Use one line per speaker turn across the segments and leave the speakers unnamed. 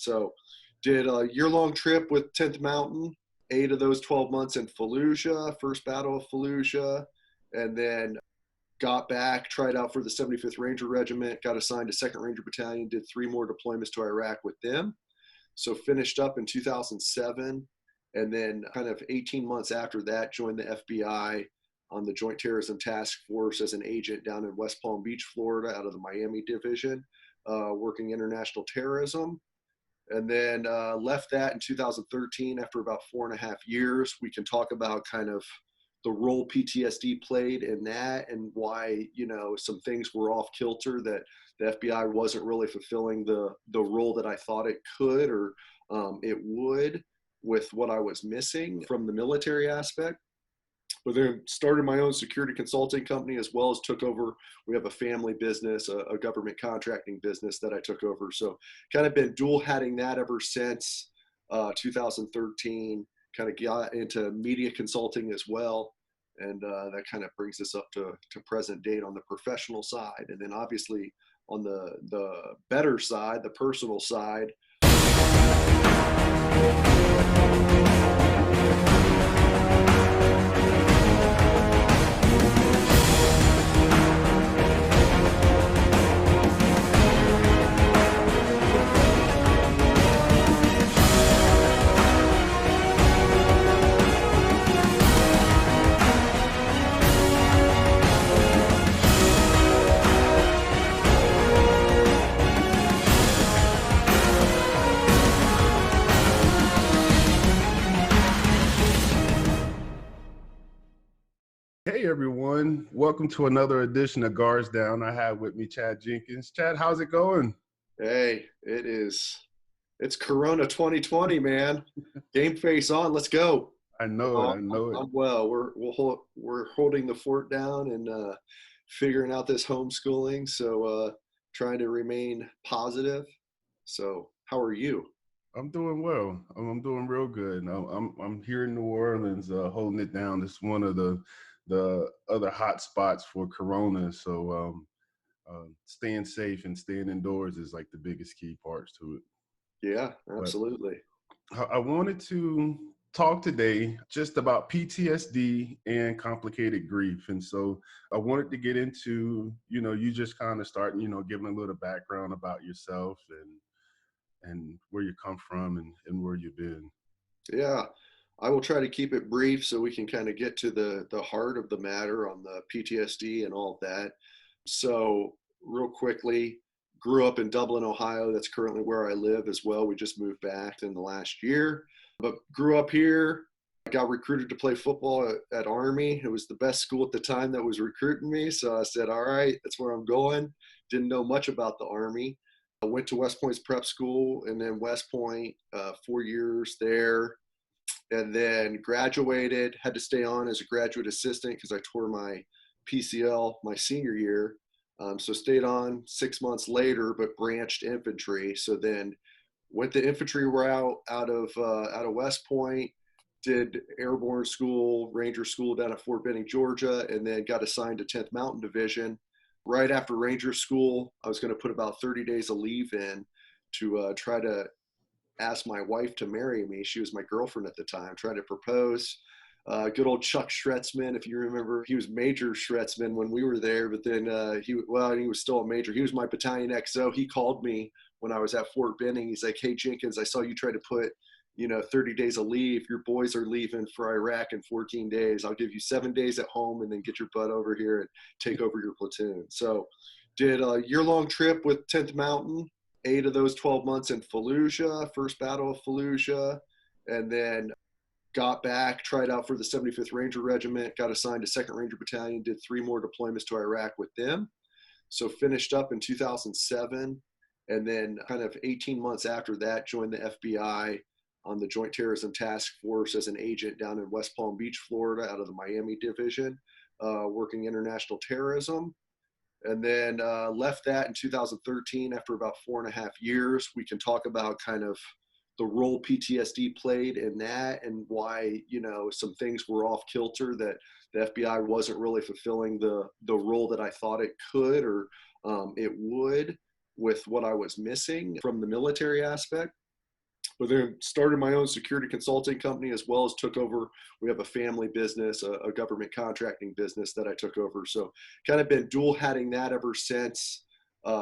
So did a year-long trip with 10th Mountain, 8 of those 12 months in Fallujah, first Battle of Fallujah, and then got back, tried out for the 75th Ranger Regiment, got assigned to 2nd Ranger Battalion, did 3 more deployments to Iraq with them. So finished up in 2007, and then kind of 18 months after that, joined the FBI on the Joint Terrorism Task Force as an agent down in West Palm Beach, Florida, out of the Miami Division, working international terrorism. And then left that in 2013 after about 4.5 years. We can talk about kind of the role PTSD played in that and why, some things were off kilter, that the FBI wasn't really fulfilling the role that I thought it could or it would, with what I was missing from the military aspect. But then started my own security consulting company, as well as took over. We have a family business, a government contracting business that I took over. So kind of been dual hatting that ever since 2013, kind of got into media consulting as well. And that kind of brings us up to present date on the professional side. And then obviously on the better side, the personal side.
Hey everyone, welcome to another edition of Guards Down. I have with me Chad Jenkins. Chad, how's it going?
Hey, it's Corona 2020, man. Game face on, let's go.
I know it.
I'm well. We're holding the fort down and figuring out this homeschooling. So trying to remain positive. So how are you?
I'm doing well. I'm doing real good. I'm here in New Orleans, holding it down. It's one of the other hot spots for Corona. So staying safe and staying indoors is like the biggest key parts to it.
Yeah, absolutely.
But I wanted to talk today just about PTSD and complicated grief. And so I wanted to get into, you just kind of starting, giving a little background about yourself and where you come from and where you've been.
Yeah, I will try to keep it brief so we can kind of get to the heart of the matter on the PTSD and all of that. So real quickly, grew up in Dublin, Ohio. That's currently where I live as well. We just moved back in the last year, but grew up here. I got recruited to play football at Army. It was the best school at the time that was recruiting me. So I said, all right, that's where I'm going. Didn't know much about the Army. I went to West Point's prep school and then West Point, 4 years there. And then graduated, had to stay on as a graduate assistant because I tore my PCL my senior year. So stayed on 6 months later, but branched infantry. So then went the infantry route out of West Point, did airborne school, Ranger school down at Fort Benning, Georgia, and then got assigned to 10th Mountain Division. Right after Ranger school, I was going to put about 30 days of leave in to try to asked my wife to marry me. She was my girlfriend at the time, trying to propose. Good old Chuck Schretzman, if you remember, he was Major Schretzman when we were there, but then he was still a major. He was my battalion XO. He called me when I was at Fort Benning. He's like, hey, Jenkins, I saw you try to put, 30 days of leave. Your boys are leaving for Iraq in 14 days. I'll give you 7 days at home and then get your butt over here and take over your platoon. So did a year-long trip with 10th Mountain, 8 of those 12 months in Fallujah, first Battle of Fallujah, and then got back, tried out for the 75th Ranger Regiment, got assigned to 2nd Ranger Battalion, did 3 more deployments to Iraq with them. So finished up in 2007, and then kind of 18 months after that, joined the FBI on the Joint Terrorism Task Force as an agent down in West Palm Beach, Florida, out of the Miami Division, working international terrorism. And then left that in 2013 after about 4.5 years. We can talk about kind of the role PTSD played in that and why, some things were off kilter, that the FBI wasn't really fulfilling the role that I thought it could or it would, with what I was missing from the military aspect. but then started my own security consulting company, as well as took over. We have a family business, a government contracting business that I took over. So kind of been dual hatting that ever since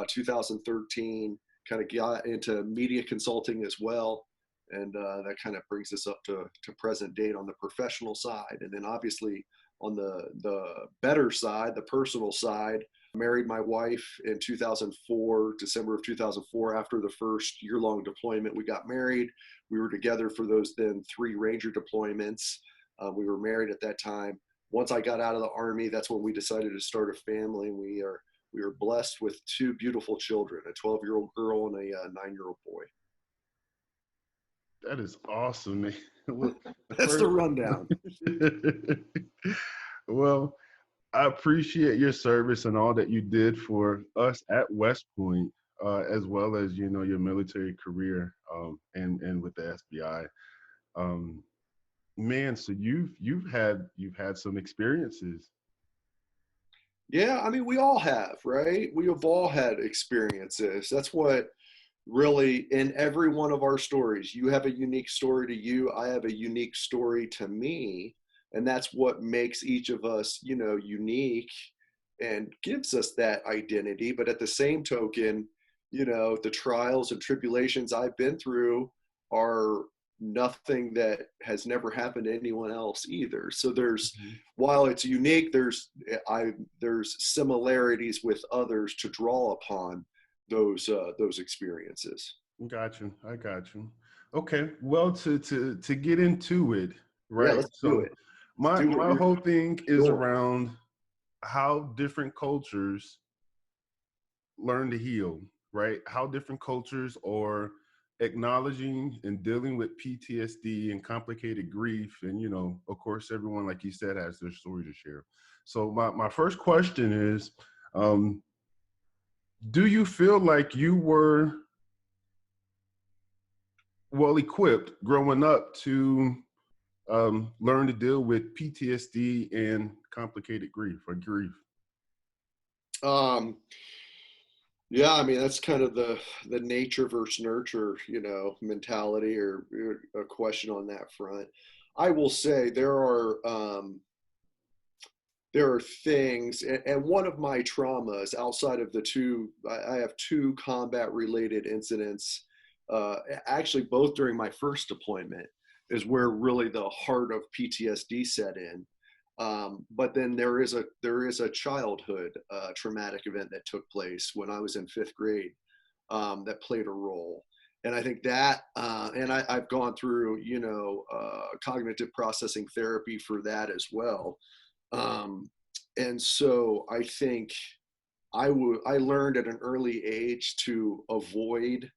2013, kind of got into media consulting as well. And that kind of brings us up to present date on the professional side. And then obviously on the better side, the personal side, married my wife in 2004, December of 2004. After the first year-long deployment, we got married. We were together for those then 3 Ranger deployments. We were married at that time. Once I got out of the Army, that's when we decided to start a family. And we were blessed with 2 beautiful children, a 12-year-old girl and a 9-year-old boy.
That is awesome, man. Well,
That's the rundown.
Well, I appreciate your service and all that you did for us at West Point, as well as, you know, your military career, and with the FBI. Man, so you've had some experiences.
Yeah, I mean, we all have, right? We have all had experiences. That's what really, in every one of our stories, you have a unique story to you. I have a unique story to me. And that's what makes each of us, you know, unique and gives us that identity. But at the same token, you know, the trials and tribulations I've been through are nothing that has never happened to anyone else either. So there's,
Mhm.
while it's unique, there's similarities with others to draw upon those experiences.
Got you. I got you. Okay. Well, to get into it,
Yeah,
right?
let's do
So
it. Let's
my
do what
my
you're
whole thing is
doing.
around how different cultures learn to heal, right? How different cultures are acknowledging and dealing with PTSD and complicated grief. And, you know, of course, everyone, like you said, has their story to share. So my first question is, um, do you feel like you were well equipped growing up to learn to deal with PTSD and complicated grief or grief?
Um, yeah, I mean that's kind of the nature versus nurture, you know, mentality or a question on that front. I will say there are things, and one of my traumas outside of the two, I have 2 combat related incidents, actually both during my first deployment, is where really the heart of PTSD set in. But then there is a childhood traumatic event that took place when I was in 5th grade, that played a role. And I think that, and I've gone through, you know, cognitive processing therapy for that as well. And so I think I learned at an early age to avoid,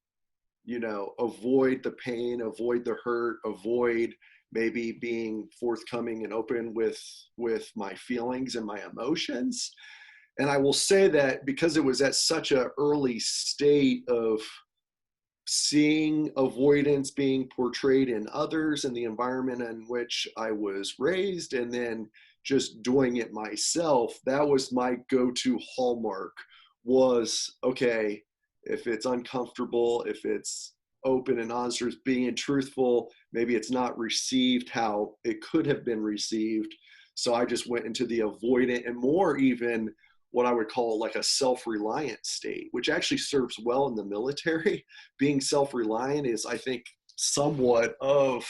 you know, avoid the pain, avoid the hurt, avoid maybe being forthcoming and open with my feelings and my emotions. And I will say that because it was at such an early state of seeing avoidance being portrayed in others and the environment in which I was raised, and then just doing it myself, that was my go-to hallmark. Was okay, if it's uncomfortable, if it's open and honest, or being truthful, maybe it's not received how it could have been received. So I just went into the avoidant and more even what I would call like a self-reliant state, which actually serves well in the military. Being self-reliant is, I think, somewhat of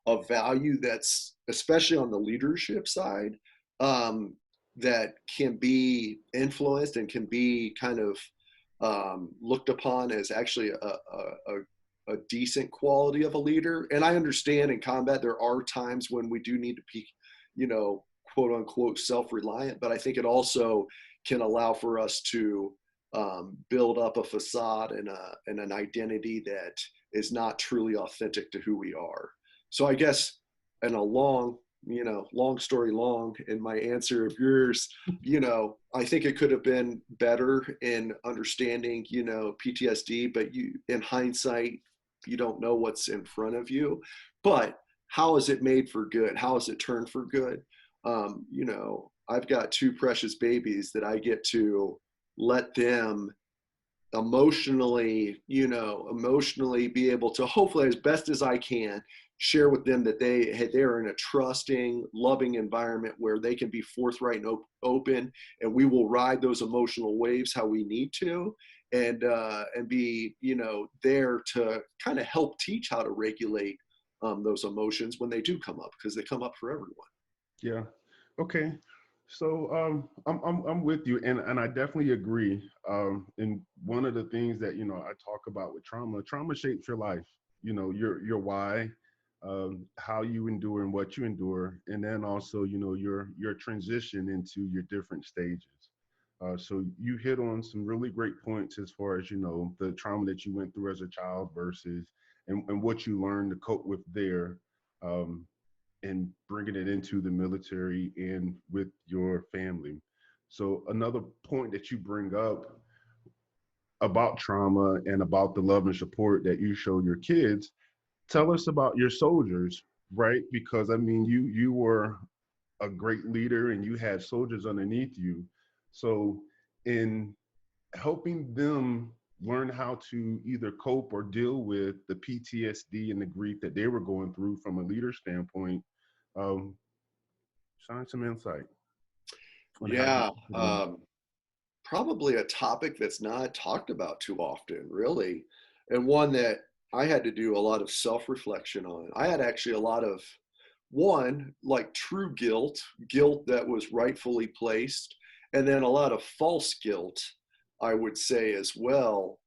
a value that's, especially on the leadership side, that can be influenced and can be kind of looked upon as actually a decent quality of a leader. And I understand in combat there are times when we do need to be, you know, quote unquote self-reliant, but I think it also can allow for us to build up a facade and an identity that is not truly authentic to who we are. So I guess in a long, you know, long story long, in my answer of yours, you know, I think it could have been better in understanding, you know, PTSD, but you, in hindsight, you don't know what's in front of you. But how is it made for good? How is it turned for good? You know, I've got 2 precious babies that I get to let them emotionally, emotionally be able to, hopefully as best as I can, share with them that they're in a trusting, loving environment where they can be forthright and open, and we will ride those emotional waves how we need to, and be, there to kind of help teach how to regulate those emotions when they do come up, because they come up for everyone.
Yeah. Okay. So I'm with you, and I definitely agree. And one of the things that I talk about with trauma, trauma shapes your life. Your why, how you endure and what you endure, and then also your transition into your different stages. So you hit on some really great points as far as the trauma that you went through as a child versus and what you learned to cope with there. Um, and bringing it into the military and with your family. So another point that you bring up about trauma and about the love and support that you show your kids, tell us about your soldiers, right? Because I mean, you were a great leader and you had soldiers underneath you. So in helping them learn how to either cope or deal with the PTSD and the grief that they were going through from a leader standpoint, um, shine some insight on how you
Yeah.
did them.
Probably a topic that's not talked about too often, really, and one that I had to do a lot of self-reflection on. I had actually a lot of, one, like true guilt that was rightfully placed, and then a lot of false guilt, I would say as well,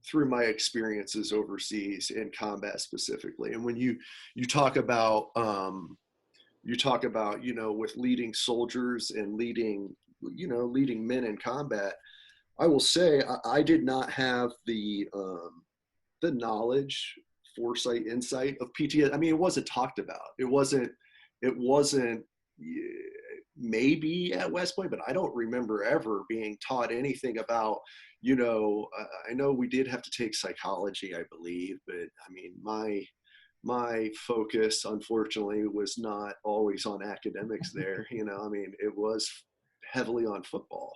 through my experiences overseas in combat specifically. And when you talk about with leading soldiers and leading men in combat, I will say I did not have the knowledge, foresight, insight of PTSD. I mean, it wasn't talked about. It wasn't maybe at West Point, but I don't remember ever being taught anything about, I know we did have to take psychology, I believe, but I mean, my focus, unfortunately, was not always on academics there. I mean, it was heavily on football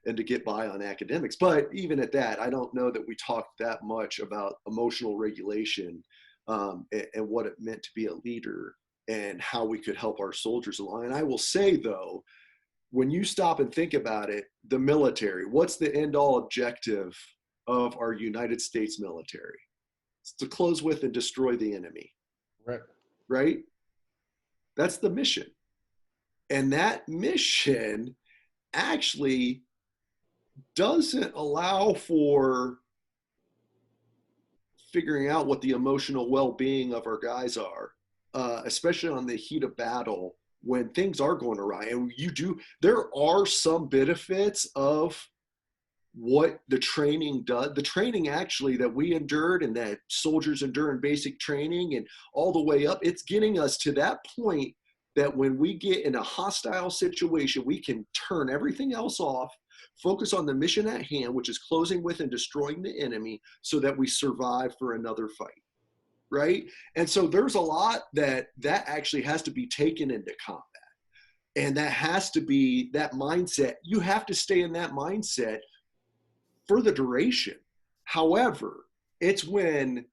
and to get by on academics. But even at that, I don't know that we talked that much about emotional regulation, and what it meant to be a leader and how we could help our soldiers along. And I will say, though, when you stop and think about it, the military, what's the end all objective of our United States military? It's to close with and destroy the enemy,
Right.
right? That's the mission. And that mission actually doesn't allow for figuring out what the emotional well-being of our guys are, especially on the heat of battle when things are going awry. And there are some benefits of what the training does. The training actually that we endured and that soldiers endure in basic training and all the way up, it's getting us to that point that when we get in a hostile situation, we can turn everything else off, focus on the mission at hand, which is closing with and destroying the enemy so that we survive for another fight. Right. And so there's a lot that actually has to be taken into combat. And that has to be that mindset. You have to stay in that mindset for the duration. However, it's when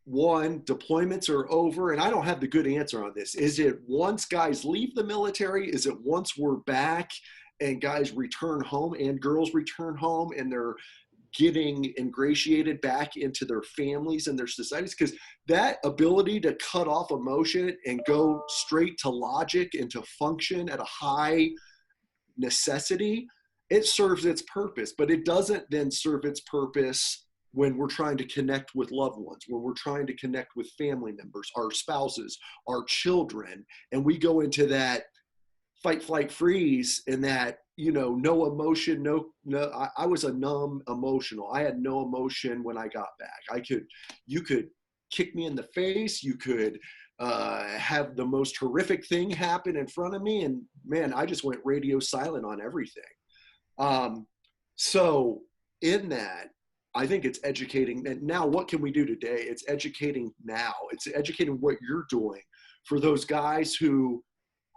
deployments are over, and I don't have the good answer on this. Is it once guys leave the military? Is it once we're back and guys return home and girls return home and they're getting ingratiated back into their families and their societies? Because that ability to cut off emotion and go straight to logic and to function at a high necessity, it serves its purpose, but it doesn't then serve its purpose when we're trying to connect with loved ones, when we're trying to connect with family members, our spouses, our children, and we go into that fight, flight, freeze, and that, no emotion, I was a numb emotional. I had no emotion when I got back. You could kick me in the face. You could have the most horrific thing happen in front of me. And man, I just went radio silent on everything. So in that, I think it's educating. And now what can we do today? It's educating now. It's educating what you're doing for those guys who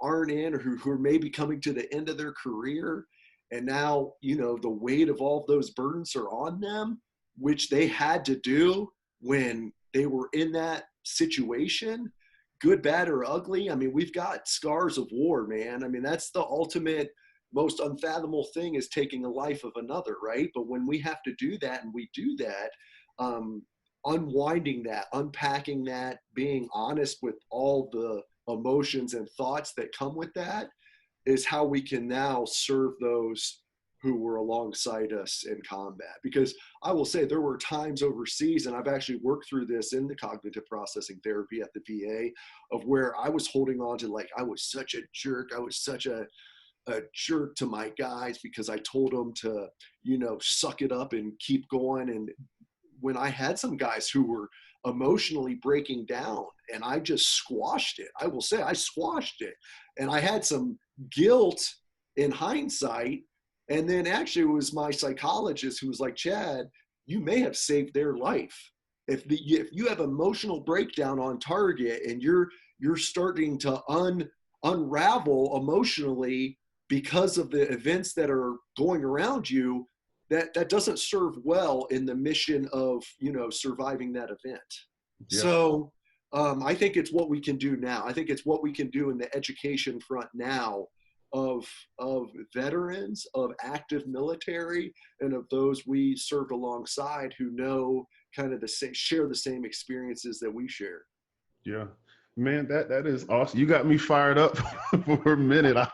aren't in or who are maybe coming to the end of their career And now, the weight of all of those burdens are on them, which they had to do when they were in that situation, good, bad, or ugly. I mean, we've got scars of war, man. I mean, that's the ultimate, most unfathomable thing, is taking a life of another, right? But when we have to do that, and we do that, unwinding that, unpacking that, being honest with all the emotions and thoughts that come with that, is how we can now serve those who were alongside us in combat. Because I will say, there were times overseas, and I've actually worked through this in the cognitive processing therapy at the VA, of where I was holding on to, like, I was such a jerk. I was such a jerk to my guys because I told them to, suck it up and keep going. And when I had some guys who were emotionally breaking down, and I just squashed it, I will say I squashed it. And I had some guilt in hindsight. And then actually it was my psychologist who was like, Chad, you may have saved their life. If you have emotional breakdown on target, and you're starting to unravel emotionally because of the events that are going around you, that doesn't serve well in the mission of, surviving that event.
Yeah.
So I think it's what we can do now. I think it's what we can do in the education front now of veterans, of active military, and of those we served alongside, who know kind of share the same experiences that we share.
Yeah. Man, that is awesome. You got me fired up for a minute. I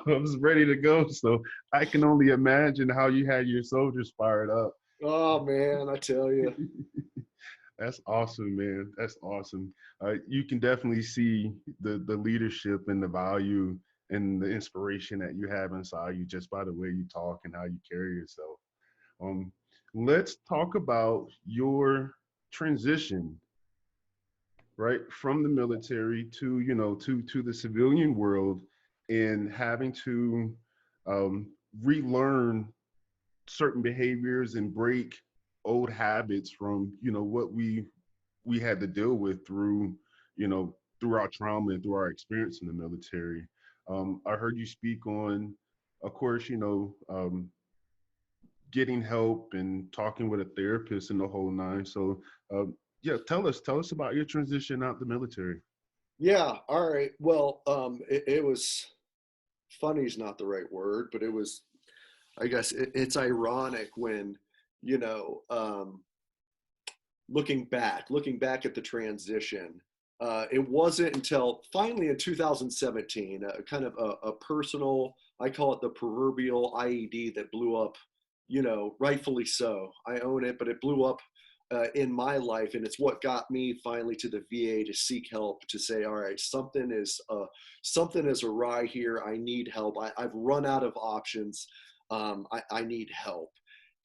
was ready to go. So I can only imagine how you had your soldiers fired up.
Oh man, I tell you.
That's awesome, man. That's awesome. You can definitely see the leadership and the value and the inspiration that you have inside you just by the way you talk and how you carry yourself. Um, let's talk about your transition, right, from the military to, to the civilian world, and having to relearn certain behaviors and break old habits from, what we had to deal with through, through our trauma and through our experience in the military. I heard you speak on, of course, getting help and talking with a therapist and the whole nine. So, yeah, tell us about your transition out the military.
Yeah. All right. Well, it was, funny is not the right word, but it was, I guess it's ironic when, you know, um, looking back at the transition, it wasn't until finally in 2017, kind of a personal, I call it the proverbial IED that blew up, rightfully so. I own it, but it blew up in my life, and it's what got me finally to the VA to seek help, to say, all right, something is awry here. I need help. I've run out of options. I need help.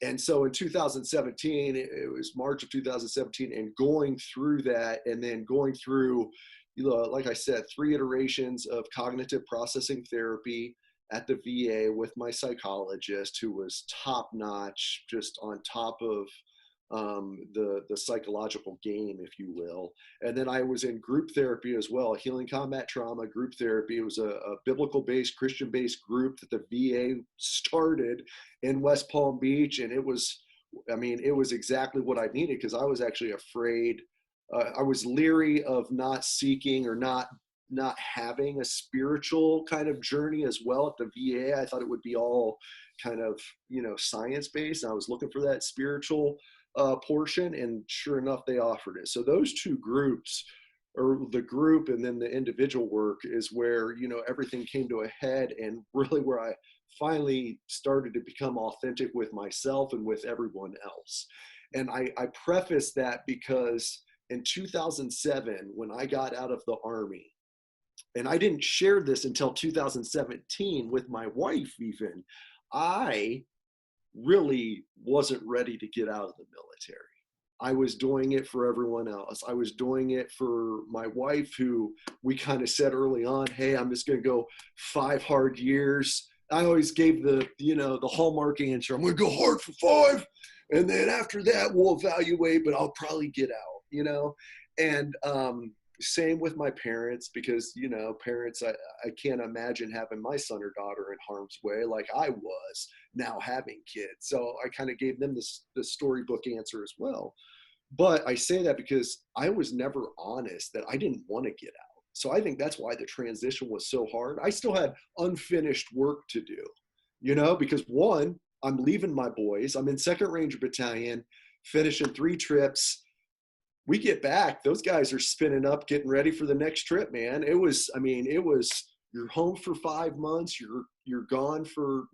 And so in 2017, it was March of 2017, and going through that, and then going through, like I said, 3 iterations of cognitive processing therapy at the VA with my psychologist, who was top notch, just on top of the psychological game, if you will. And then I was in group therapy as well, Healing Combat Trauma group therapy. It was a biblical-based, Christian-based group that the VA started in West Palm Beach. And it was exactly what I needed, because I was actually afraid. I was leery of not seeking, or not having a spiritual kind of journey as well at the VA. I thought it would be all kind of, science-based. I was looking for that spiritual portion, and sure enough, they offered it. So those 2 groups, or the group and then the individual work, is where, everything came to a head, and really where I finally started to become authentic with myself and with everyone else. And I preface that because in 2007, when I got out of the Army, and I didn't share this until 2017 with my wife even, I really wasn't ready to get out of the military. I was doing it for everyone else. I was doing it for my wife, who we kind of said early on, hey, I'm just going to go 5 hard years. I always gave the hallmark answer. I'm going to go hard for 5. And then after that, we'll evaluate, but I'll probably get out, And Same with my parents, because, parents, I can't imagine having my son or daughter in harm's way like I was now having kids. So I kind of gave them the storybook answer as well. But I say that because I was never honest that I didn't want to get out. So I think that's why the transition was so hard. I still had unfinished work to do, because one, I'm leaving my boys. I'm in 2nd Ranger Battalion, finishing 3 trips. We get back, those guys are spinning up, getting ready for the next trip, man. It was you're home for 5 months, you're gone for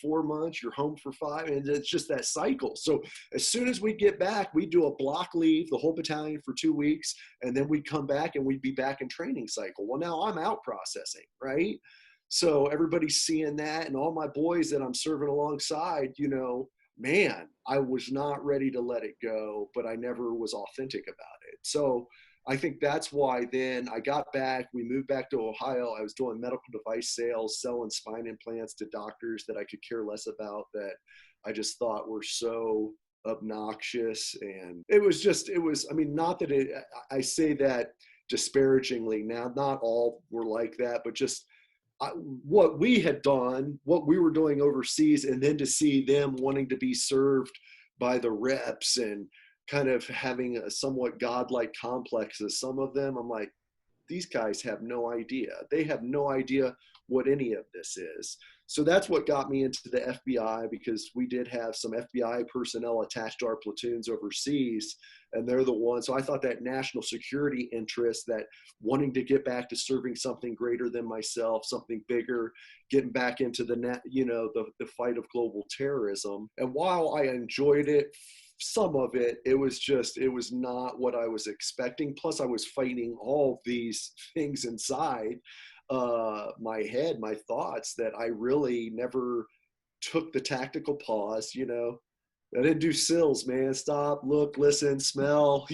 4 months, you're home for 5, and it's just that cycle. So as soon as we get back, we do a block leave, the whole battalion for 2 weeks, and then we'd come back and we'd be back in training cycle. Well, now I'm out processing, right? So everybody's seeing that, and all my boys that I'm serving alongside, man, I was not ready to let it go, but I never was authentic about it. So I think that's why then I got back, we moved back to Ohio. I was doing medical device sales, selling spine implants to doctors that I could care less about, that I just thought were so obnoxious. And not that I say that disparagingly now, not all were like that, but just what we had done, what we were doing overseas, and then to see them wanting to be served by the reps and kind of having a somewhat godlike complex as some of them, I'm like, these guys have no idea. They have no idea what any of this is. So that's what got me into the FBI, because we did have some FBI personnel attached to our platoons overseas, and they're the ones. So I thought that national security interest, that wanting to get back to serving something greater than myself, something bigger, getting back into the fight of global terrorism. And while I enjoyed it, some of it, it was not what I was expecting. Plus I was fighting all these things inside my head, my thoughts, that I really never took the tactical pause. I didn't do SILs, man. Stop, look, listen, smell,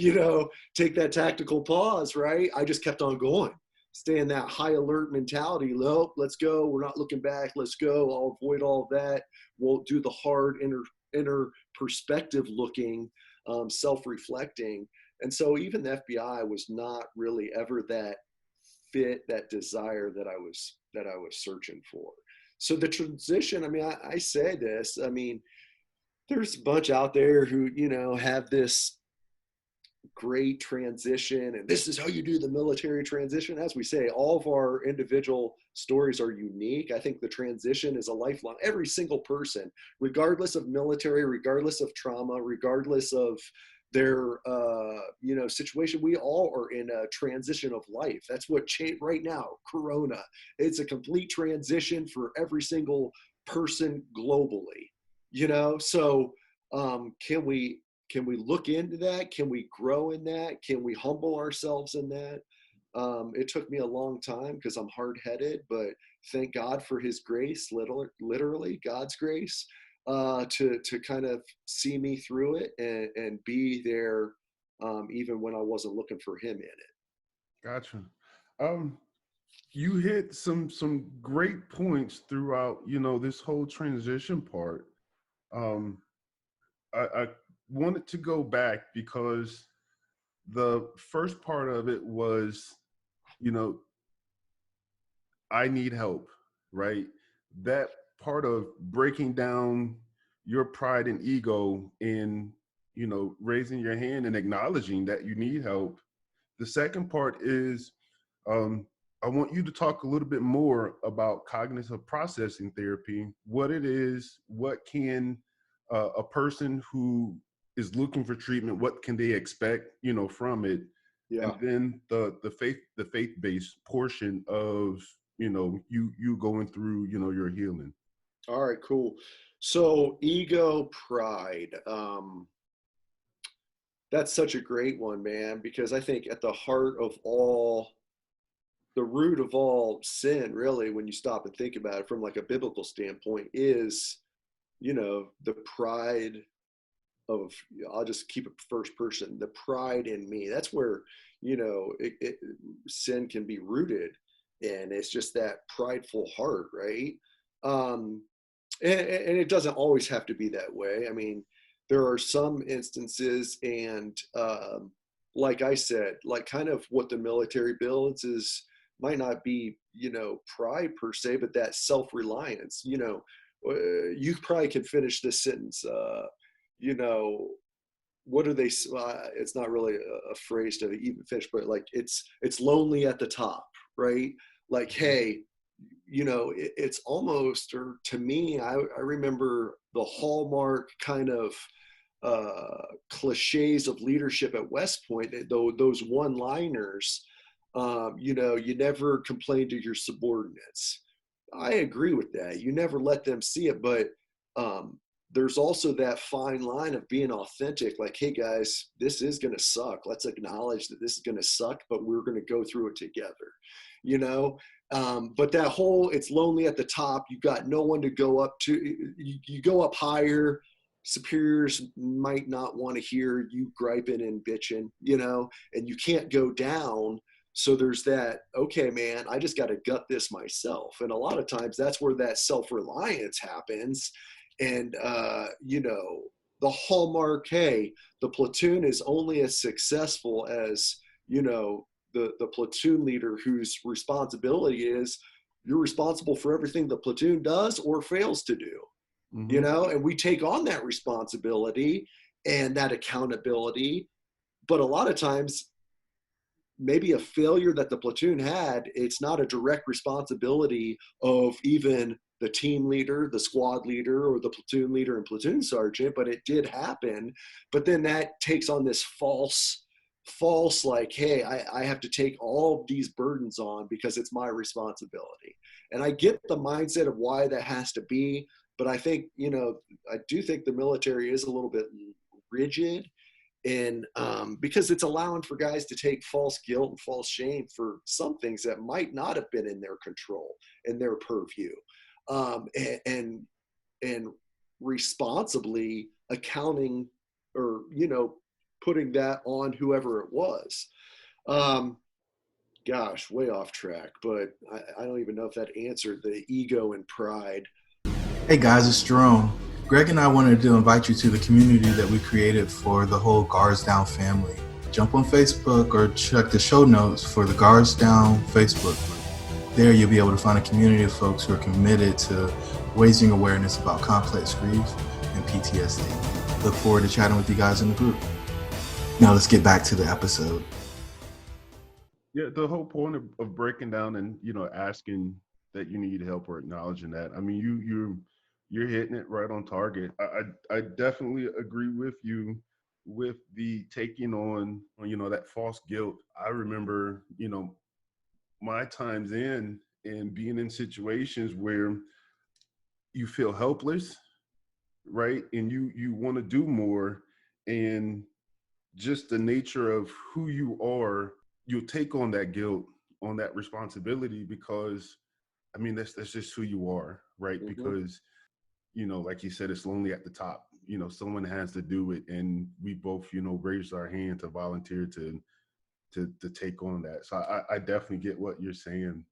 take that tactical pause, right? I just kept on going, stay in that high alert mentality. Nope, let's go. We're not looking back. Let's go. I'll avoid all that. We'll do the hard inner perspective looking, self-reflecting. And so even the FBI was not really ever that fit, that desire that I was searching for. So the transition, I say this, there's a bunch out there who, have this great transition, and this is how you do the military transition. As we say, all of our individual stories are unique. I think the transition is a lifelong, every single person, regardless of military, regardless of trauma, regardless of their situation, we all are in a transition of life. That's what changed right now, Corona. It's a complete transition for every single person globally, so can we look into that? Can we grow in that? Can we humble ourselves in that? It took me a long time because I'm hard-headed, but thank God for his grace, literally God's grace, to kind of see me through it and be there, even when I wasn't looking for him in it.
Gotcha. You hit some great points throughout, this whole transition part. I wanted to go back because the first part of it was, I need help, right? That part of breaking down your pride and ego in, raising your hand and acknowledging that you need help. The second part is, I want you to talk a little bit more about cognitive processing therapy, what it is, what can a person who is looking for treatment, what can they expect, from it,
Yeah.
and then the faith-based portion of you going through your healing.
All right, cool. So ego, pride. That's such a great one, man, because I think at the heart of the root of all sin, really, when you stop and think about it from like a biblical standpoint, is, the pride of, I'll just keep it first person, the pride in me. That's where, sin can be rooted. And it's just that prideful heart, right? And it doesn't always have to be that way. There are some instances, and like I said, like kind of what the military builds is might not be, pride per se, but that self-reliance. You probably can finish this sentence. You know, what do they? It's not really a phrase to even finish, but like it's lonely at the top, right? Like,
Mhm.
hey, it's almost, or to me, I remember the hallmark kind of cliches of leadership at West Point, though those one-liners, you never complain to your subordinates. I agree with that. You never let them see it, but um, there's also that fine line of being authentic. Like, hey guys, this is going to suck. Let's acknowledge that this is going to suck, but we're going to go through it together. You know, but that whole it's lonely at the top. You got no one to go up to. You go up higher, superiors might not want to hear you griping and bitching, and you can't go down. So there's that, okay, man, I just got to gut this myself. And a lot of times that's where that self-reliance happens. And, the hallmark, hey, the platoon is only as successful as, the platoon leader whose responsibility is you're responsible for everything the platoon does or fails to do,
Mhm.
and we take on that responsibility and that accountability. But a lot of times, maybe a failure that the platoon had, it's not a direct responsibility of even the team leader, the squad leader, or the platoon leader and platoon sergeant, but it did happen. But then that takes on this false like, hey, I have to take all of these burdens on because it's my responsibility. And I get the mindset of why that has to be, but I think, I do think the military is a little bit rigid, and because it's allowing for guys to take false guilt and false shame for some things that might not have been in their control and their purview, and responsibly accounting, or putting that on whoever it was. um, Gosh, way off track, but I don't even know if that answered the ego and pride.
Hey guys, it's Jerome. Greg and I wanted to invite you to the community that we created for the whole Guards Down family. Jump on Facebook or check the show notes for the Guards Down Facebook group. There you'll be able to find a community of folks who are committed to raising awareness about complex grief and PTSD. Look forward to chatting with you guys in the group. Now let's get back to the episode.
Yeah, the whole point of breaking down and asking that you need help or acknowledging that. I mean, you're hitting it right on target. I definitely agree with you with the taking on that false guilt. I remember my times in and being in situations where you feel helpless, right, and you want to do more, and just the nature of who you are, you'll take on that guilt, on that responsibility, because I mean that's just who you are, right?
Mm-hmm.
Because like you said, it's lonely at the top. Someone has to do it, and we both raised our hand to volunteer to take on that. So I definitely get what you're saying.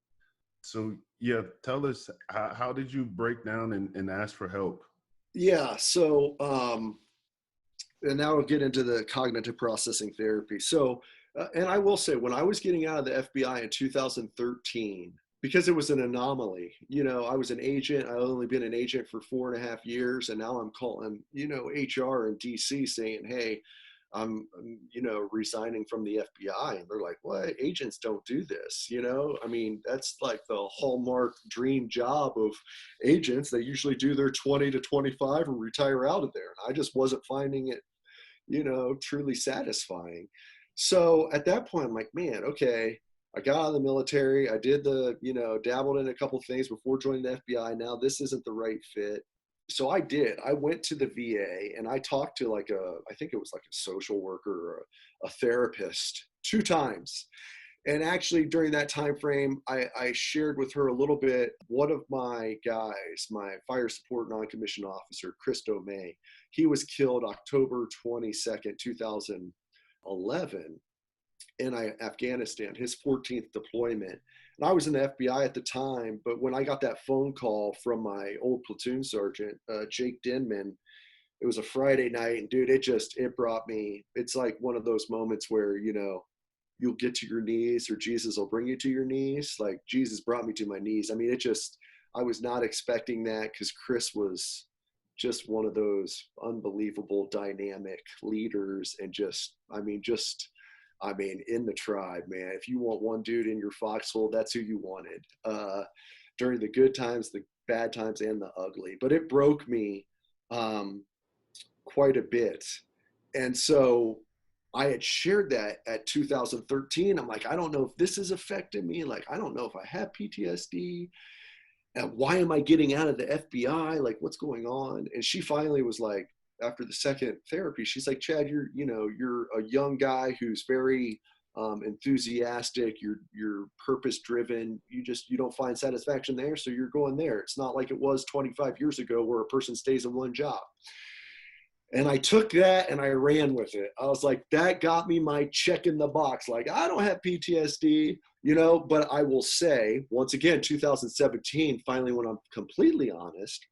So yeah, tell us, how did you break down and ask for help?
Yeah, so and now we'll get into the cognitive processing therapy. So, and I will say, when I was getting out of the FBI in 2013, because it was an anomaly, I was an agent. I only been an agent for 4.5 years, and now I'm calling, HR in DC saying, hey, I'm resigning from the FBI. And they're like, what? Agents don't do this. I mean, that's like the hallmark dream job of agents. They usually do their 20 to 25 and retire out of there. And I just wasn't finding it, truly satisfying. So at that point, I'm like, man, okay, I got out of the military. I did dabbled in a couple of things before joining the FBI. Now this isn't the right fit. So I did. I went to the VA and I talked to I think it was like a social worker or a therapist 2 times. And actually, during that time frame, I shared with her a little bit. One of my guys, my fire support non-commissioned officer, Christo May, he was killed October 22nd, 2011 in Afghanistan, his 14th deployment. And I was in the FBI at the time, but when I got that phone call from my old platoon sergeant, Jake Denman, It was a Friday night, and dude, it brought me, it's like one of those moments where, you'll get to your knees, or Jesus will bring you to your knees. Like Jesus brought me to my knees. I mean, I was not expecting that, because Chris was just one of those unbelievable dynamic leaders, and in the tribe, man. If you want one dude in your foxhole, that's who you wanted, during the good times, the bad times, and the ugly. But it broke me quite a bit. And so I had shared that at 2013. I'm like, I don't know if this has affected me. Like, I don't know if I have PTSD. And why am I getting out of the FBI? Like, what's going on? And she finally was like, after the second therapy, she's like, Chad, you're a young guy who's very enthusiastic. You're purpose driven. You don't find satisfaction there, so you're going there. It's not like it was 25 years ago where a person stays in one job. And I took that and I ran with it. I was like, that got me my check in the box. Like, I don't have PTSD, but I will say, once again, 2017, finally, when I'm completely honest,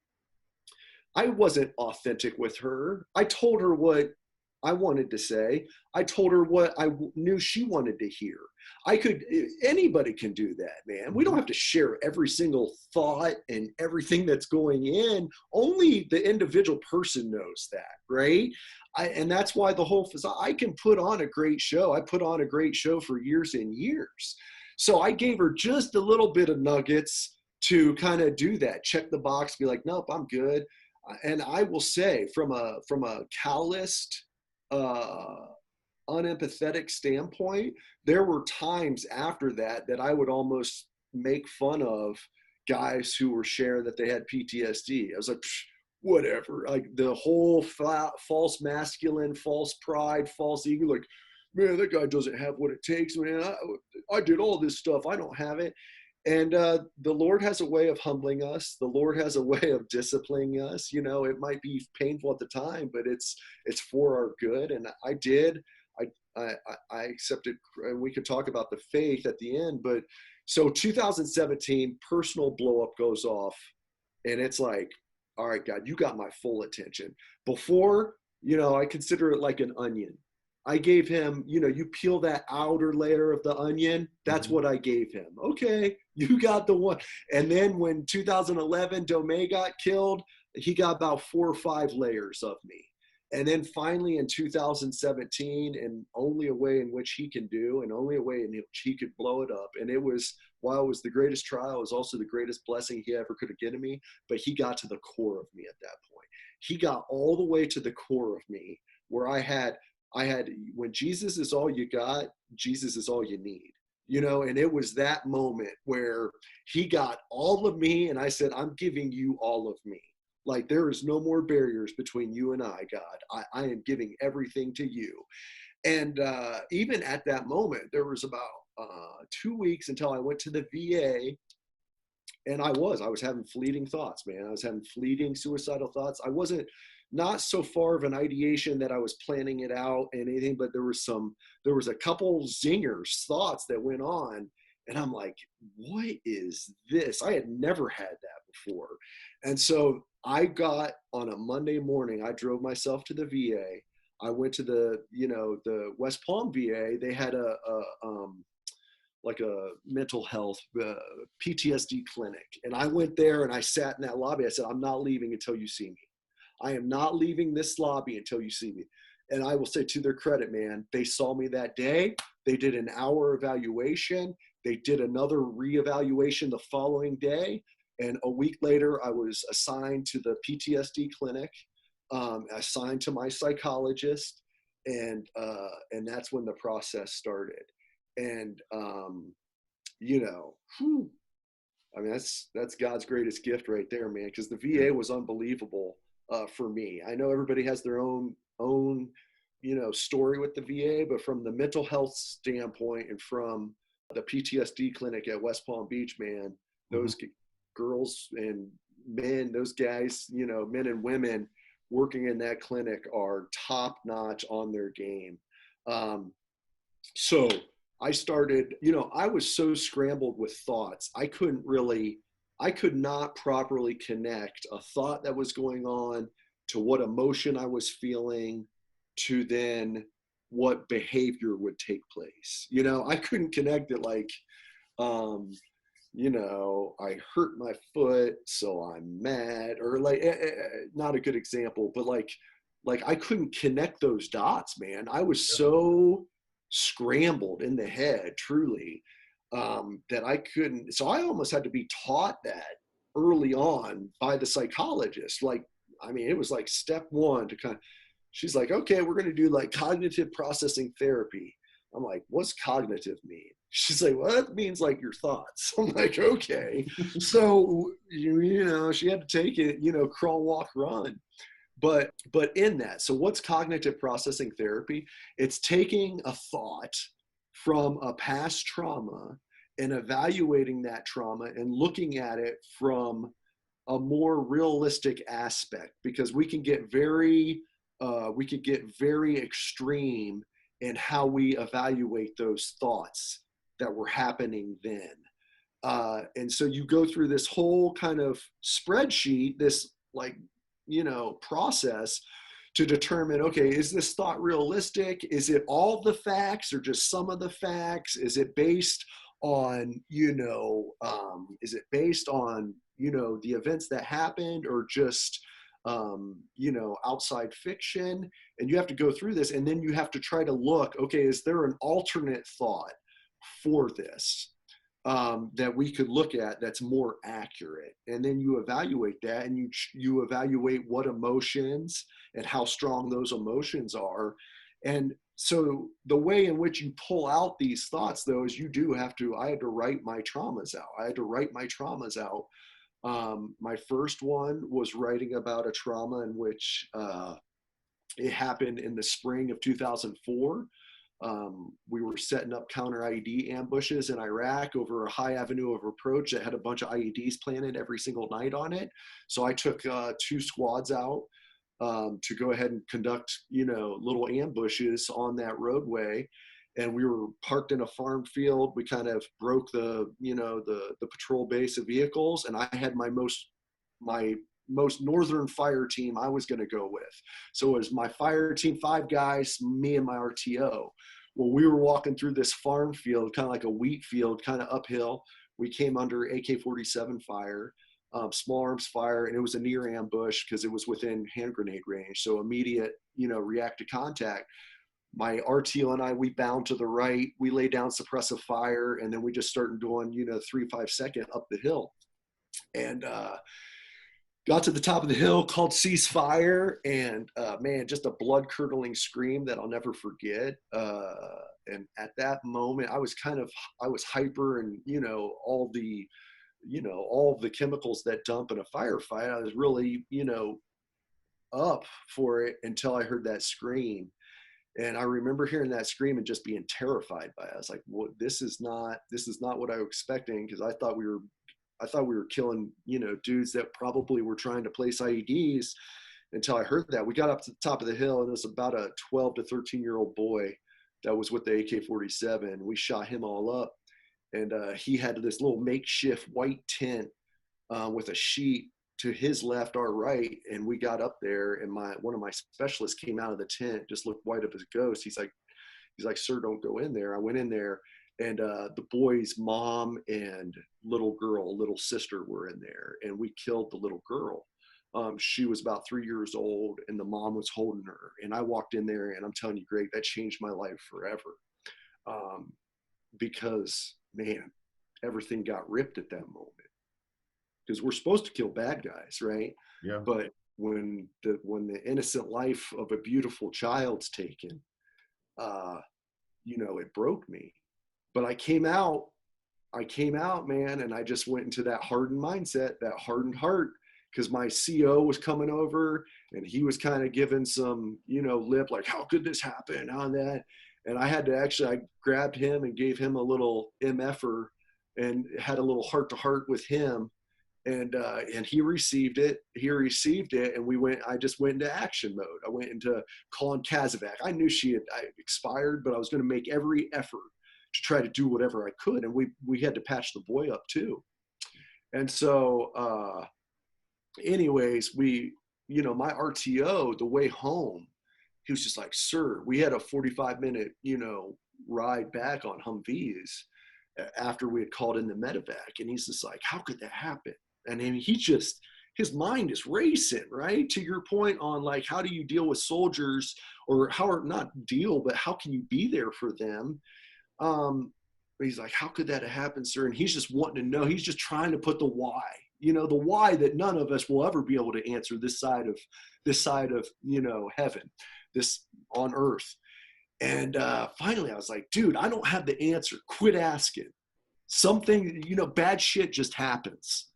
I wasn't authentic with her. I told her what I wanted to say. I told her what I knew she wanted to hear. Anybody can do that, man. We don't have to share every single thought and everything that's going in. Only the individual person knows that, right? And that's why I can put on a great show. I put on a great show for years and years. So I gave her just a little bit of nuggets to kind of do that, check the box, be like, nope, I'm good. And I will say, from a calloused, unempathetic standpoint, there were times after that I would almost make fun of guys who were sharing that they had PTSD. I was like, whatever. Like the whole false masculine, false pride, false ego. Like, man, that guy doesn't have what it takes. Man, I did all this stuff. I don't have it. And the Lord has a way of humbling us. The Lord has a way of disciplining us. It might be painful at the time, but it's for our good. And I accepted, and we could talk about the faith at the end. But so 2017, personal blow up goes off, and it's like, all right, God, you got my full attention. Before, I consider it like an onion. I gave him, you peel that outer layer of the onion. That's what I gave him. Okay, you got the one. And then when 2011 Domey got killed, he got about 4 or 5 layers of me. And then finally in 2017, and only a way in which he can do, and only a way in which he could blow it up. And while it was the greatest trial, it was also the greatest blessing he ever could have given me. But he got to the core of me at that point. He got all the way to the core of me, where I had, when Jesus is all you got, Jesus is all you need. And it was that moment where he got all of me, and I said, I'm giving you all of me. Like, there is no more barriers between you and I, God. I am giving everything to you. And even at that moment, there was about 2 weeks until I went to the VA. And I was having fleeting thoughts, man. I was having fleeting suicidal thoughts. I wasn't, not so far of an ideation that I was planning it out and anything, but there was a couple zingers, thoughts that went on. And I'm like, what is this? I had never had that before. And so I got, on a Monday morning, I drove myself to the VA. I went to the West Palm VA. They had a mental health PTSD clinic. And I went there and I sat in that lobby. I said, I'm not leaving until you see me. I am not leaving this lobby until you see me. And I will say, to their credit, man, they saw me that day. They did an hour evaluation. They did another reevaluation the following day. And a week later, I was assigned to the PTSD clinic, assigned to my psychologist. And that's when the process started. And, that's God's greatest gift right there, man. Because the VA was unbelievable for me. I know everybody has their own story with the VA, but from the mental health standpoint and from the PTSD clinic at West Palm Beach, man, those girls and men, those guys, men and women working in that clinic are top notch on their game. So I started, I was so scrambled with thoughts. I could not properly connect a thought that was going on to what emotion I was feeling, to then what behavior would take place. You know, I couldn't connect it like, you know, I hurt my foot, so I'm mad, or like, not a good example, but like I couldn't connect those dots, man. I was so scrambled in the head, truly, that I couldn't. So I almost had to be taught that early on by the psychologist. Like, I mean, it was like step one to kind of, she's like, okay, we're going to do like cognitive processing therapy. I'm like, what's cognitive mean? She's like, well, that means like your thoughts. I'm like, okay. So, you know, she had to take it, you know, crawl, walk, run. But in that, so what's cognitive processing therapy? It's taking a thought from a past trauma and evaluating that trauma and looking at it from a more realistic aspect, because we can get very extreme in how we evaluate those thoughts that were happening then. And so you go through this whole kind of spreadsheet, this like, you know, process to determine, okay, is this thought realistic? Is it all the facts or just some of the facts? Is it based on, you know, the events that happened, or just, you know, outside fiction? And you have to go through this, and then you have to try to look, okay, is there an alternate thought for this that we could look at that's more accurate? And then you evaluate that, and you evaluate what emotions and how strong those emotions are. And so the way in which you pull out these thoughts, though, is I had to write my traumas out. My first one was writing about a trauma in which it happened in the spring of 2004. We were setting up counter IED ambushes in Iraq over a high avenue of approach that had a bunch of IEDs planted every single night on it. So I took 2 squads out to go ahead and conduct, you know, little ambushes on that roadway. And we were parked in a farm field. We kind of broke the patrol base of vehicles, and I had my most northern fire team I was going to go with. So it was my fire team, 5 guys, me and my RTO. Well, we were walking through this farm field, kind of like a wheat field, kind of uphill. We came under AK-47 fire, small arms fire, and it was a near ambush because it was within hand grenade range. So immediate, you know, react to contact. My RTO and I, we bound to the right, we laid down suppressive fire, and then we just started doing, you know, 3-5 second up the hill. And got to the top of the hill, called ceasefire, and man, just a blood curdling scream that I'll never forget. And at that moment, I was hyper, and you know, all the chemicals that dump in a firefight. I was really, you know, up for it until I heard that scream. And I remember hearing that scream and just being terrified by it. I was like, well, this is not what I was expecting, because I thought we were killing, you know, dudes that probably were trying to place IEDs, until I heard that. We got up to the top of the hill, and it was about a 12 to 13-year-old boy that was with the AK-47. We shot him all up. And he had this little makeshift white tent with a sheet to his left, our right. And we got up there, and one of my specialists came out of the tent, just looked white as a ghost. He's like, sir, don't go in there. I went in there, and the boy's mom and little sister were in there, and we killed the little girl. She was about 3 years old, and the mom was holding her. And I walked in there, and I'm telling you, Greg, that changed my life forever. Because, man, everything got ripped at that moment. Because we're supposed to kill bad guys, right?
Yeah.
But when the innocent life of a beautiful child's taken, you know, it broke me. But I came out, man, and I just went into that hardened mindset, that hardened heart, because my CO was coming over, and he was kind of giving some, you know, lip, like, how could this happen on that? And I grabbed him and gave him a little MFer and had a little heart to heart with him. And he received it. And I just went into action mode. I went into calling Kazovac. I knew she had expired, but I was going to make every effort to try to do whatever I could. And we had to patch the boy up too. And so, anyways, we my RTO, the way home, he was just like, sir, we had a 45-minute, ride back on Humvees after we had called in the medevac. And he's just like, how could that happen? And then his mind is racing, right? To your point on like, how do you deal with soldiers, or not deal, but how can you be there for them? He's like, how could that have happened, sir? And he's just wanting to know. He's just trying to put the why, the why that none of us will ever be able to answer this side of heaven, this on earth. And finally I was like, dude, I don't have the answer. Quit asking. Something, bad shit just happens,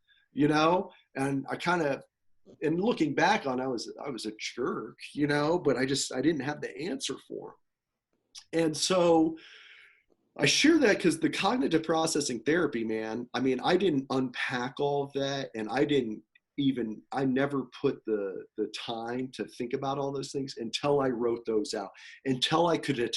and I kind of, and looking back on, I was a jerk, but I didn't have the answer for him. And so I share that because the cognitive processing therapy, man, I mean, I didn't unpack all of that, and I never put the time to think about all those things until I wrote those out, until I could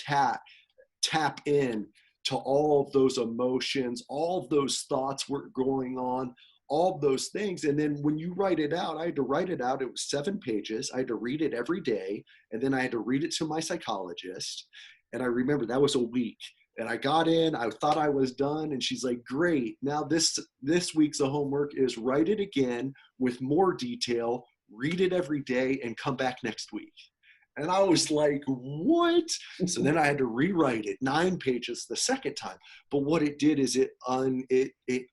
tap in to all of those emotions, all of those thoughts were going on, all of those things. And then when you write it out, I had to write it out. It was 7 pages. I had to read it every day. And then I had to read it to my psychologist. And I remember that was a week. And I got in, I thought I was done. And she's like, great. Now this week's homework is write it again with more detail, read it every day, and come back next week. And I was like, what? So then I had to rewrite it 9 pages the second time. But what it did is it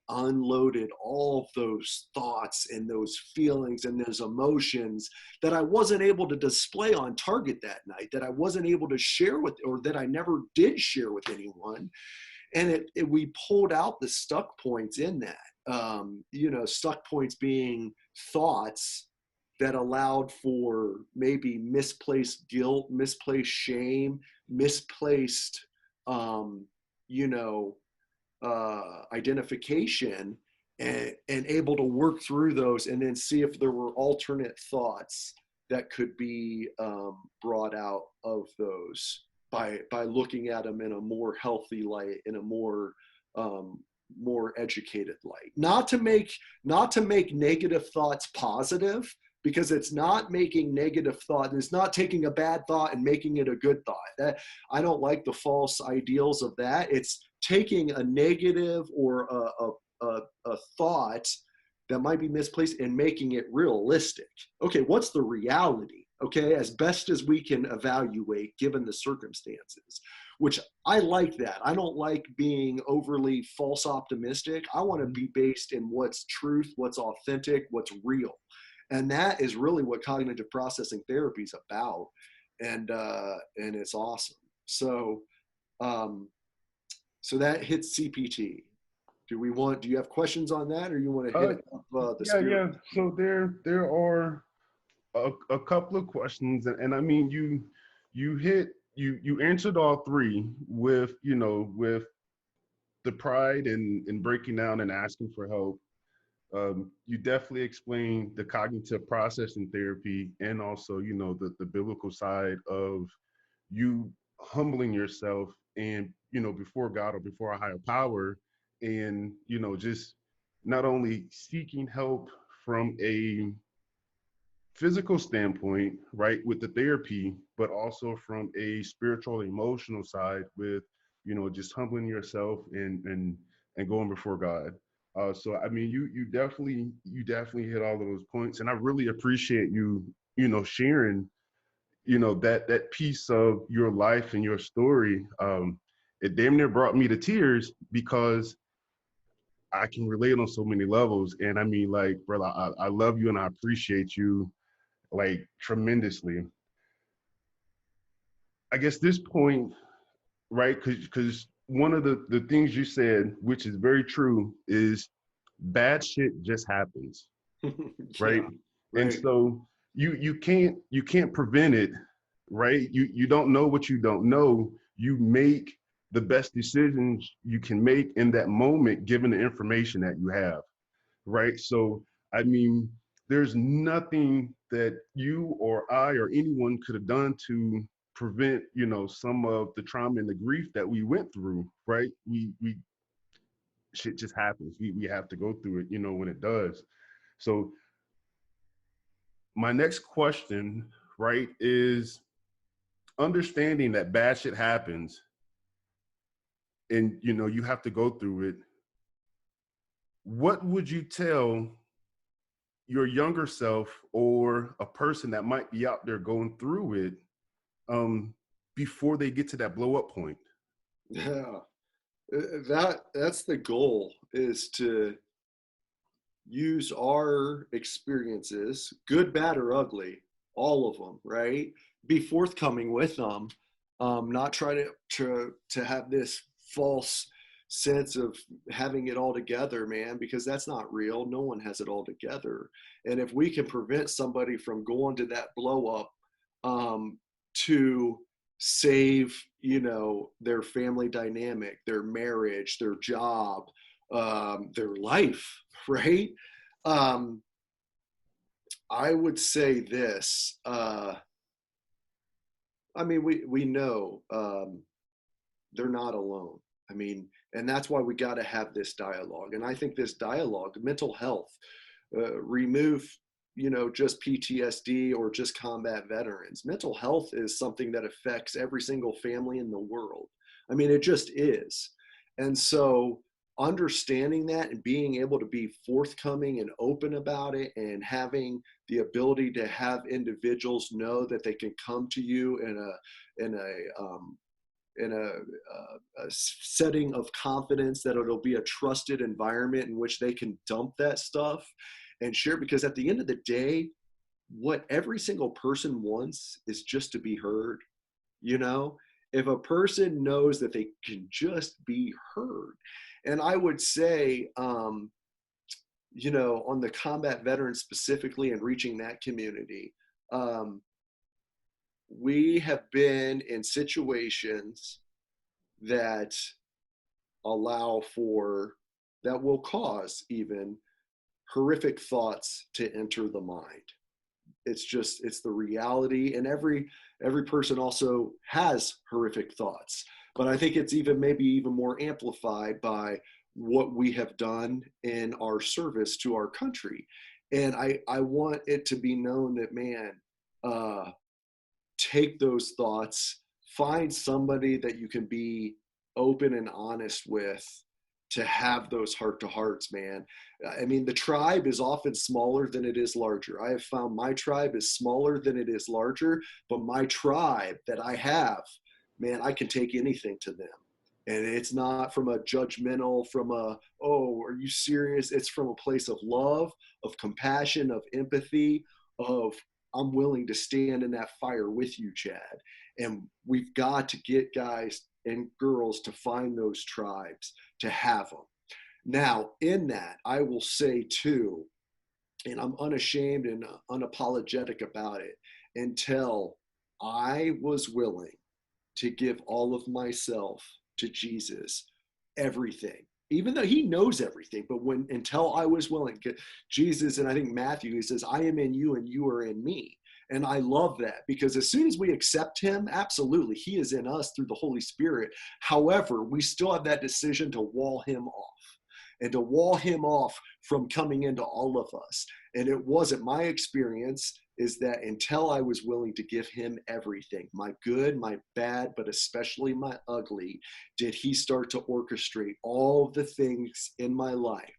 unloaded all of those thoughts and those feelings and those emotions that I wasn't able to display on target that night, that I wasn't able to share with, or that I never did share with anyone. And we pulled out the stuck points in that, stuck points being thoughts that allowed for maybe misplaced guilt, misplaced shame, misplaced, identification, and able to work through those and then see if there were alternate thoughts that could be brought out of those by looking at them in a more healthy light, in a more educated light. Not to make negative thoughts positive, because it's not making negative thought. It's not taking a bad thought and making it a good thought. That I don't like the false ideals of that. It's taking a negative or a thought that might be misplaced and making it realistic. Okay, what's the reality? Okay, as best as we can evaluate given the circumstances, which I like that. I don't like being overly false optimistic. I want to be based in what's truth, what's authentic, what's real. And that is really what cognitive processing therapy is about. And it's awesome. So, so that hits CPT. Do you have questions on that, or you want to hit the spirit?
Yeah. So there are a couple of questions, and I mean, you answered all 3 with, with the pride and breaking down and asking for help. You definitely explained the cognitive processing therapy, and also, the biblical side of you humbling yourself and, before God or before a higher power, and, just not only seeking help from a physical standpoint, right, with the therapy, but also from a spiritual, emotional side with, just humbling yourself and going before God. So I mean, you definitely hit all of those points, and I really appreciate you, sharing, that piece of your life and your story. It damn near brought me to tears because I can relate on so many levels. And I mean, like, brother, I love you and I appreciate you, like, tremendously. I guess this point, right? Because one of the things you said, which is very true, is bad shit just happens, right?
Yeah, right.
And so you can't prevent it, right? You don't know what you don't know. You make the best decisions you can make in that moment, given the information that you have, right? So I mean, there's nothing that you or I or anyone could have done to prevent, some of the trauma and the grief that we went through, right? We shit just happens. We have to go through it, when it does. So my next question, right, is understanding that bad shit happens and, you know, you have to go through it. What would you tell your younger self or a person that might be out there going through it before they get to that blow up point?
Yeah, that's the goal, is to use our experiences, good, bad, or ugly, all of them, right? Be forthcoming with them, not try to have this false sense of having it all together, man, because that's not real. No one has it all together. And if we can prevent somebody from going to that blow up, to save, you know, their family dynamic, their marriage, their job, their life, right? Um, I would say this. I mean, we know they're not alone. I mean, and that's why we got to have this dialogue. And I think this dialogue, mental health, remove, you know, just PTSD or just combat veterans. Mental health is something that affects every single family in the world. I mean, it just is. And so understanding that and being able to be forthcoming and open about it, and having the ability to have individuals know that they can come to you in a setting of confidence, that it'll be a trusted environment in which they can dump that stuff and share. Because at the end of the day, what every single person wants is just to be heard. You know, if a person knows that they can just be heard. And I would say, you know, on the combat veterans specifically and reaching that community, we have been in situations that allow for, that will cause even horrific thoughts to enter the mind. It's the reality. And every person also has horrific thoughts, but I think it's even maybe even more amplified by what we have done in our service to our country. And I want it to be known that, man, take those thoughts, find somebody that you can be open and honest with, to have those heart to hearts, man. I mean, the tribe is often smaller than it is larger. I have found my tribe is smaller than it is larger, but my tribe that I have, man, I can take anything to them. And it's not from a judgmental, from a, oh, are you serious? It's from a place of love, of compassion, of empathy, of, I'm willing to stand in that fire with you, Chad. And we've got to get guys and girls to find those tribes, to have them. Now, in that, I will say too, and I'm unashamed and unapologetic about it, until I was willing to give all of myself to Jesus, everything, even though he knows everything, but until I was willing, Jesus, and I think Matthew, he says, I am in you and you are in me. And I love that, because as soon as we accept him, absolutely, he is in us through the Holy Spirit. However, we still have that decision to wall him off, and to wall him off from coming into all of us. And it wasn't, my experience is that until I was willing to give him everything, my good, my bad, but especially my ugly, did he start to orchestrate all of the things in my life.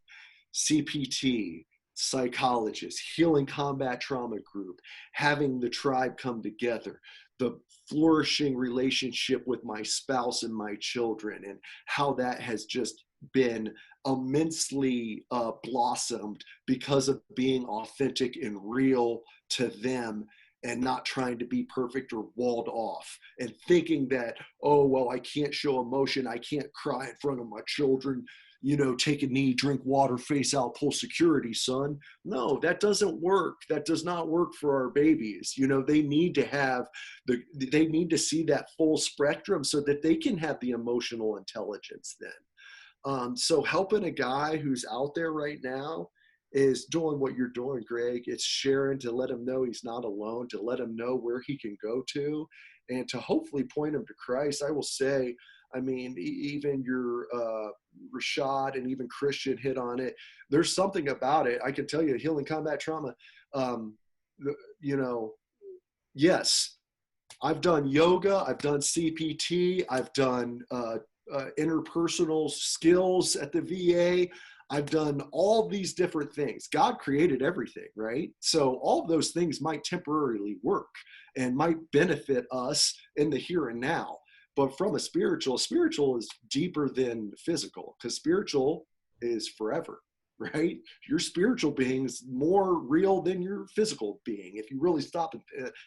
CPT, psychologist, healing combat trauma group, having the tribe come together, the flourishing relationship with my spouse and my children, and how that has just been immensely blossomed because of being authentic and real to them, and not trying to be perfect or walled off, and thinking that, oh, well, I can't show emotion, I can't cry in front of my children, you know, take a knee, drink water, face out, pull security, son. No, that doesn't work. That does not work for our babies. You know, they need to have they need to see that full spectrum so that they can have the emotional intelligence then. So helping a guy who's out there right now is doing what you're doing, Greg. It's sharing, to let him know he's not alone, to let him know where he can go to, and to hopefully point him to Christ. I will say, I mean, even your Rashad and even Christian hit on it. There's something about it. I can tell you, healing combat trauma, you know, yes, I've done yoga, I've done CPT, I've done interpersonal skills at the VA. I've done all these different things. God created everything, right? So all of those things might temporarily work and might benefit us in the here and now. But from a spiritual is deeper than physical, because spiritual is forever, right? Your spiritual being is more real than your physical being. If you really stop,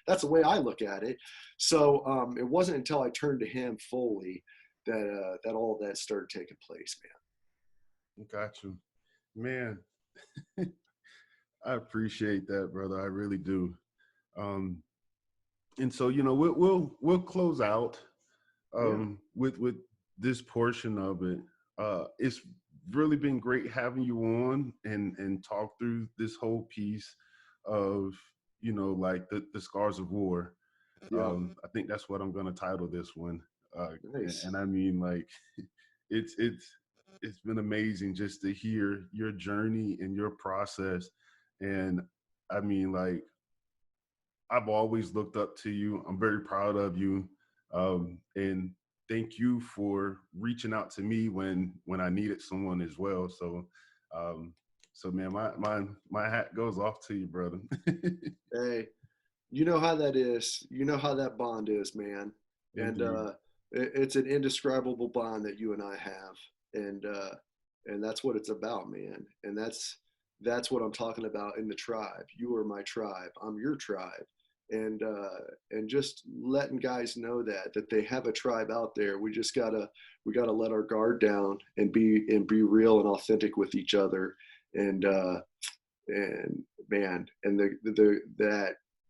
that's the way I look at it. So it wasn't until I turned to him fully that all of that started taking place, man.
Got you, man. I appreciate that, brother. I really do. And so, you know, we'll close out with this portion of it. It's really been great having you on and talk through this whole piece of, you know, like the scars of war.
Yeah.
I think that's what I'm going to title this one.
Nice.
And I mean, like, it's been amazing just to hear your journey and your process. And I mean, like, I've always looked up to you. I'm very proud of you. And thank you for reaching out to me when I needed someone as well. So, so man, my hat goes off to you, brother.
Hey, you know how that is. You know how that bond is, man. And it's an indescribable bond that you and I have. And that's what it's about, man. And that's what I'm talking about in the tribe. You are my tribe. I'm your tribe. And just letting guys know that they have a tribe out there. We gotta let our guard down and be real and authentic with each other. And man, and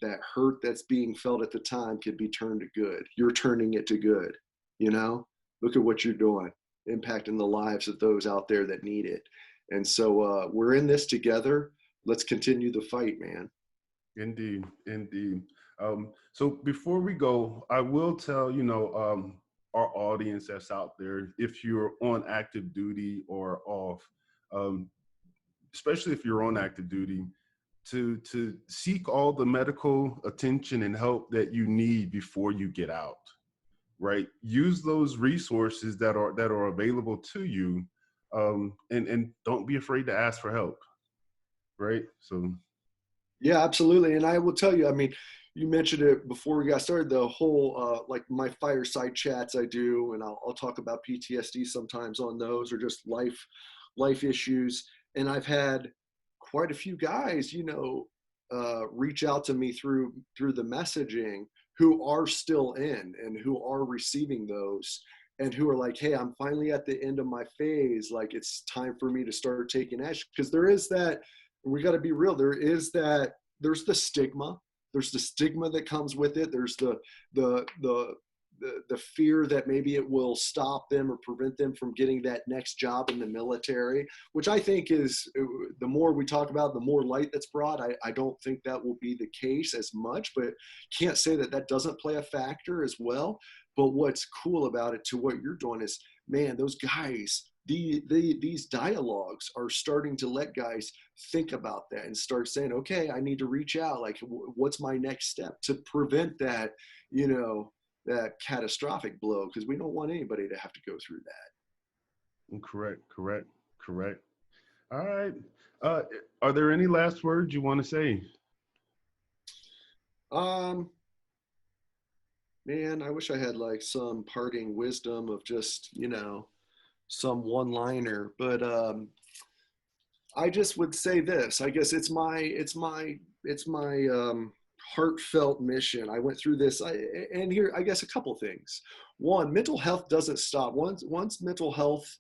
that hurt that's being felt at the time can be turned to good. You're turning it to good. You know, look at what you're doing, impacting the lives of those out there that need it. And so we're in this together. Let's continue the fight, man.
Indeed. So before we go, I will tell, you know, our audience that's out there, if you're on active duty or off, especially if you're on active duty, to seek all the medical attention and help that you need before you get out, right? Use those resources that are available to you, and don't be afraid to ask for help, right? So.
Yeah, absolutely. And I will tell you, I mean, you mentioned it before we got started, the whole, like my fireside chats I do, and I'll talk about PTSD sometimes on those, or just life issues. And I've had quite a few guys, you know, reach out to me through the messaging, who are still in and who are receiving those, and who are like, hey, I'm finally at the end of my phase. Like, it's time for me to start taking action. Because there is that, we got to be real. There's the stigma. There's the stigma that comes with it. There's the fear that maybe it will stop them or prevent them from getting that next job in the military, which I think is, the more we talk about, the more light that's brought. I don't think that will be the case as much, but can't say that doesn't play a factor as well. But what's cool about it, to what you're doing, is, man, those guys, these dialogues are starting to let guys think about that and start saying, okay, I need to reach out. Like, what's my next step to prevent that, you know, that catastrophic blow? Because we don't want anybody to have to go through that.
Correct. All right. Are there any last words you want to say?
Man, I wish I had like some parting wisdom of just, you know, some one-liner, but I just would say this. I guess it's my heartfelt mission. I went through this, and here, I guess, a couple things. One, mental health doesn't stop. Once mental health,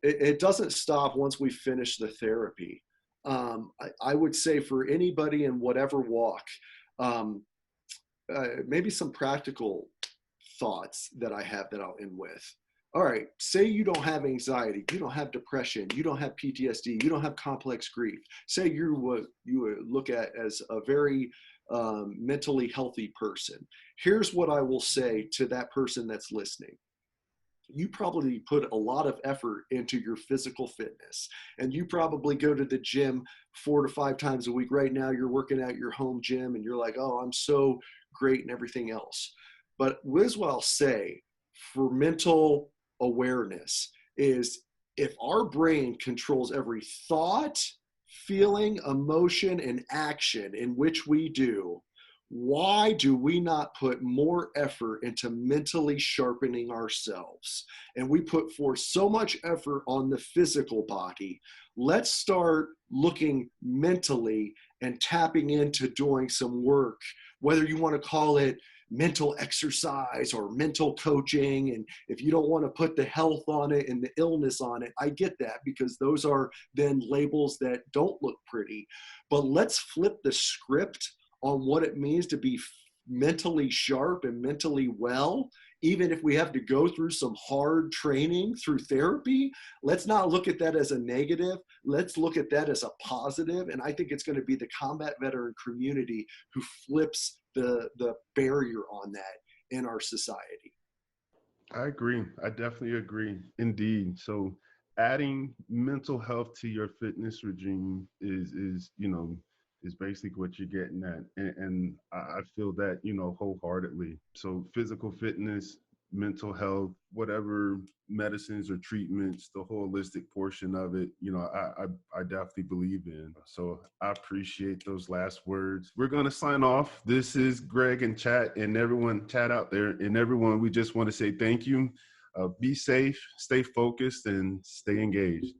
it doesn't stop once we finish the therapy. I would say, for anybody in whatever walk, maybe some practical thoughts that I have that I'll end with. All right, say you don't have anxiety, you don't have depression, you don't have PTSD, you don't have complex grief. Say you would look at as a very mentally healthy person. Here's what I will say to that person that's listening. you probably put a lot of effort into your physical fitness, and you probably go to the gym 4 to 5 times a week. Right now you're working at your home gym and you're like, oh, I'm so great and everything else. But what I'll say for mental awareness is, if our brain controls every thought, feeling, emotion, and action in which we do, why do we not put more effort into mentally sharpening ourselves? And we put forth so much effort on the physical body. Let's start looking mentally and tapping into doing some work, whether you want to call it mental exercise or mental coaching. And if you don't want to put the health on it and the illness on it, I get that, because those are then labels that don't look pretty. But let's flip the script on what it means to be mentally sharp and mentally well. Even if we have to go through some hard training through therapy, let's not look at that as a negative. Let's look at that as a positive. And I think it's going to be the combat veteran community who flips the barrier on that in our society.
I agree. I definitely agree. Indeed. So adding mental health to your fitness regime is basically what you're getting at. And I feel that, wholeheartedly. So physical fitness, mental health, whatever medicines or treatments, the holistic portion of it, I definitely believe in. So I appreciate those last words. We're going to sign off. This is Greg and Chad and everyone, Chad out there, and everyone, we just want to say thank you. Be safe, stay focused, and stay engaged.